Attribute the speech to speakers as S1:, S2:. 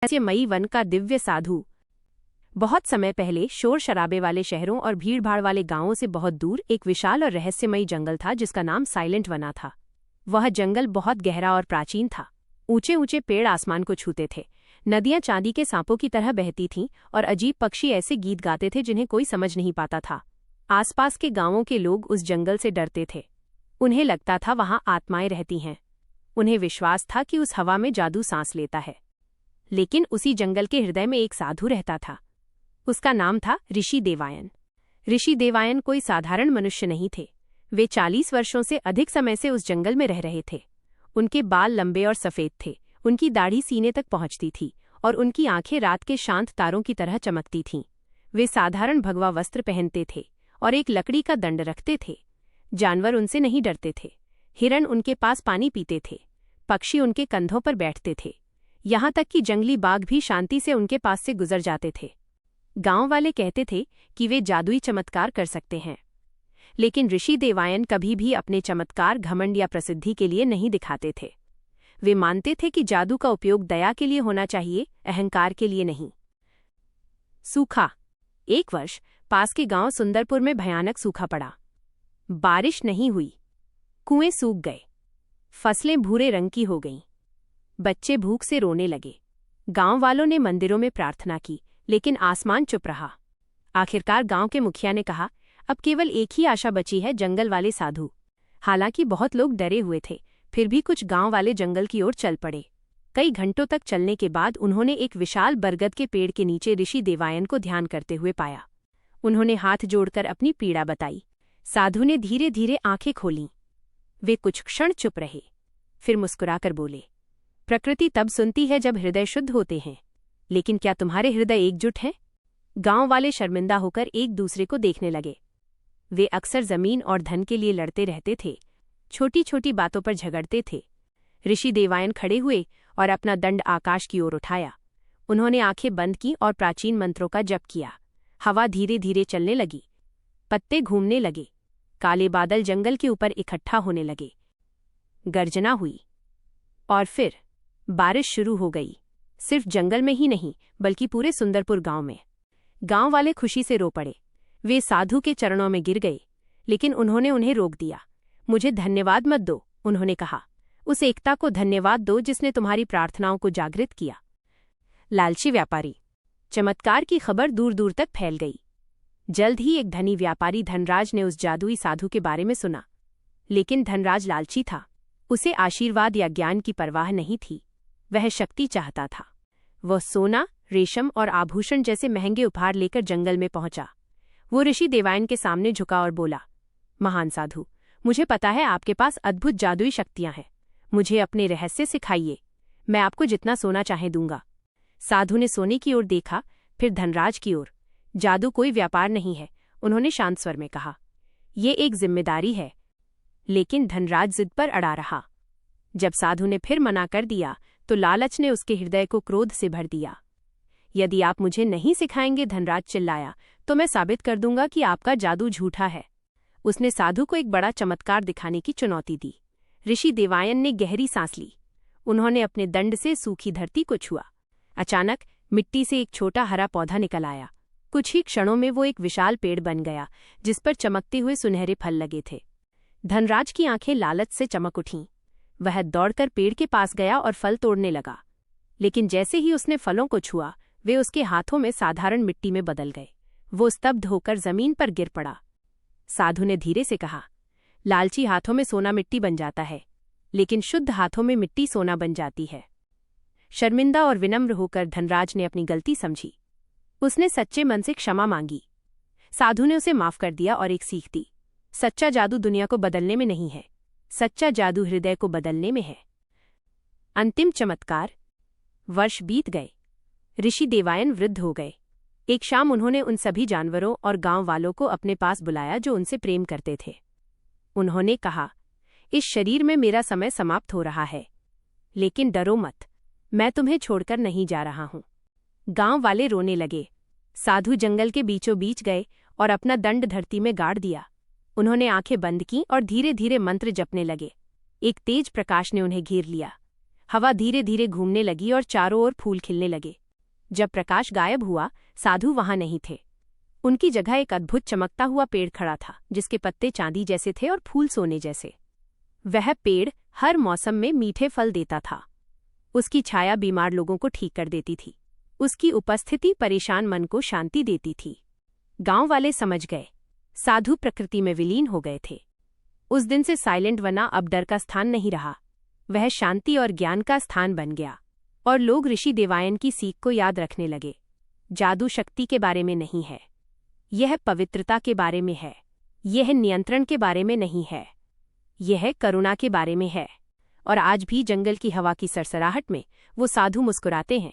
S1: रहस्यमयी वन का दिव्य साधु। बहुत समय पहले शोर शराबे वाले शहरों और भीड़भाड़ वाले गांवों से बहुत दूर एक विशाल और रहस्यमयी जंगल था जिसका नाम साइलेंट वना था। वह जंगल बहुत गहरा और प्राचीन था। ऊंचे ऊंचे पेड़ आसमान को छूते थे, नदियां चांदी के सांपों की तरह बहती थीं और अजीब पक्षी ऐसे गीत गाते थे जिन्हें कोई समझ नहीं पाता था। आसपास के गांवों के लोग उस जंगल से डरते थे। उन्हें लगता था वहां आत्माएं रहती हैं। उन्हें विश्वास था कि उस हवा में जादू सांस लेता है। लेकिन उसी जंगल के हृदय में एक साधु रहता था। उसका नाम था ऋषि देवायन। ऋषि देवायन कोई साधारण मनुष्य नहीं थे। वे 40 वर्षों से अधिक समय से उस जंगल में रह रहे थे। उनके बाल लंबे और सफ़ेद थे, उनकी दाढ़ी सीने तक पहुंचती थी और उनकी आंखें रात के शांत तारों की तरह चमकती थीं। वे साधारण भगवा वस्त्र पहनते थे और एक लकड़ी का दंड रखते थे। जानवर उनसे नहीं डरते थे। हिरण उनके पास पानी पीते थे, पक्षी उनके कंधों पर बैठते थे, यहाँ तक कि जंगली बाघ भी शांति से उनके पास से गुजर जाते थे। गांव वाले कहते थे कि वे जादुई चमत्कार कर सकते हैं, लेकिन ऋषि देवायन कभी भी अपने चमत्कार घमंड या प्रसिद्धि के लिए नहीं दिखाते थे। वे मानते थे कि जादू का उपयोग दया के लिए होना चाहिए, अहंकार के लिए नहीं। सूखा। एक वर्ष पास के गांव सुंदरपुर में भयानक सूखा पड़ा। बारिश नहीं हुई, कुएं सूख गए, फसलें भूरे रंग की हो गईं, बच्चे भूख से रोने लगे। गांव वालों ने मंदिरों में प्रार्थना की, लेकिन आसमान चुप रहा। आखिरकार गांव के मुखिया ने कहा, अब केवल एक ही आशा बची है, जंगल वाले साधु। हालांकि बहुत लोग डरे हुए थे, फिर भी कुछ गांव वाले जंगल की ओर चल पड़े। कई घंटों तक चलने के बाद उन्होंने एक विशाल बरगद के पेड़ के नीचे ऋषि देवायन को ध्यान करते हुए पाया। उन्होंने हाथ जोड़कर अपनी पीड़ा बताई। साधु ने धीरे धीरे आंखें खोलीं। वे कुछ क्षण चुप रहे, फिर मुस्कुराकर बोले, प्रकृति तब सुनती है जब हृदय शुद्ध होते हैं, लेकिन क्या तुम्हारे हृदय एकजुट हैं? गांव वाले शर्मिंदा होकर एक दूसरे को देखने लगे। वे अक्सर जमीन और धन के लिए लड़ते रहते थे, छोटी छोटी बातों पर झगड़ते थे। ऋषि देवायन खड़े हुए और अपना दंड आकाश की ओर उठाया। उन्होंने आंखें बंद की और प्राचीन मंत्रों का जप किया। हवा धीरे धीरे चलने लगी, पत्ते घूमने लगे, काले बादल जंगल के ऊपर इकट्ठा होने लगे। गर्जना हुई और फिर बारिश शुरू हो गई। सिर्फ जंगल में ही नहीं, बल्कि पूरे सुंदरपुर गांव में। गांव वाले खुशी से रो पड़े। वे साधु के चरणों में गिर गए, लेकिन उन्होंने उन्हें रोक दिया। मुझे धन्यवाद मत दो, उन्होंने कहा। उस एकता को धन्यवाद दो जिसने तुम्हारी प्रार्थनाओं को जागृत किया। लालची व्यापारी। चमत्कार की खबर दूर दूर तक फैल गई। जल्द ही एक धनी व्यापारी धनराज ने उस जादुई साधु के बारे में सुना। लेकिन धनराज लालची था। उसे आशीर्वाद या ज्ञान की परवाह नहीं थी। वह शक्ति चाहता था। वह सोना, रेशम और आभूषण जैसे महंगे उपहार लेकर जंगल में पहुंचा। वो ऋषि देवायन के सामने झुका और बोला, महान साधु, मुझे पता है आपके पास अद्भुत जादुई शक्तियां हैं। मुझे अपने रहस्य सिखाइए। मैं आपको जितना सोना चाहे दूंगा। साधु ने सोने की ओर देखा, फिर धनराज की ओर। जादू कोई व्यापार नहीं है, उन्होंने शांत स्वर में कहा। ये एक जिम्मेदारी है। लेकिन धनराज जिद पर अड़ा रहा। जब साधु ने फिर मना कर दिया तो लालच ने उसके हृदय को क्रोध से भर दिया। यदि आप मुझे नहीं सिखाएंगे, धनराज चिल्लाया, तो मैं साबित कर दूंगा कि आपका जादू झूठा है। उसने साधु को एक बड़ा चमत्कार दिखाने की चुनौती दी। ऋषि देवायन ने गहरी सांस ली। उन्होंने अपने दंड से सूखी धरती को छुआ। अचानक मिट्टी से एक छोटा हरा पौधा निकल आया। कुछ ही क्षणों में वो एक विशाल पेड़ बन गया, जिस पर चमकते हुए सुनहरे फल लगे थे। धनराज की आंखें लालच से चमक उठीं। वह दौड़कर पेड़ के पास गया और फल तोड़ने लगा। लेकिन जैसे ही उसने फलों को छुआ, वे उसके हाथों में साधारण मिट्टी में बदल गए। वो स्तब्ध होकर जमीन पर गिर पड़ा। साधु ने धीरे से कहा, लालची हाथों में सोना मिट्टी बन जाता है, लेकिन शुद्ध हाथों में मिट्टी सोना बन जाती है। शर्मिंदा और विनम्र होकर धनराज ने अपनी गलती समझी। उसने सच्चे मन से क्षमा मांगी। साधु ने उसे माफ कर दिया और एक सीख दी, सच्चा जादू दुनिया को बदलने में नहीं है, सच्चा जादू हृदय को बदलने में है। अंतिम चमत्कार। वर्ष बीत गए। ऋषि देवायन वृद्ध हो गए। एक शाम उन्होंने उन सभी जानवरों और गांव वालों को अपने पास बुलाया जो उनसे प्रेम करते थे। उन्होंने कहा, इस शरीर में मेरा समय समाप्त हो रहा है, लेकिन डरो मत, मैं तुम्हें छोड़कर नहीं जा रहा हूं। गांव वाले रोने लगे। साधु जंगल के बीचों बीच गए और अपना दंड धरती में गाड़ दिया। उन्होंने आंखें बंद की और धीरे धीरे मंत्र जपने लगे। एक तेज प्रकाश ने उन्हें घेर लिया। हवा धीरे धीरे घूमने लगी और चारों ओर फूल खिलने लगे। जब प्रकाश गायब हुआ, साधु वहां नहीं थे। उनकी जगह एक अद्भुत चमकता हुआ पेड़ खड़ा था, जिसके पत्ते चांदी जैसे थे और फूल सोने जैसे। वह पेड़ हर मौसम में मीठे फल देता था। उसकी छाया बीमार लोगों को ठीक कर देती थी। उसकी उपस्थिति परेशान मन को शांति देती थी। गांव वाले समझ गए, साधु प्रकृति में विलीन हो गए थे। उस दिन से साइलेंट वना अब डर का स्थान नहीं रहा, वह शांति और ज्ञान का स्थान बन गया। और लोग ऋषि देवायन की सीख को याद रखने लगे। जादू शक्ति के बारे में नहीं है, यह पवित्रता के बारे में है। यह नियंत्रण के बारे में नहीं है, यह करुणा के बारे में है। और आज भी जंगल की हवा की सरसराहट में वो साधु मुस्कुराते हैं।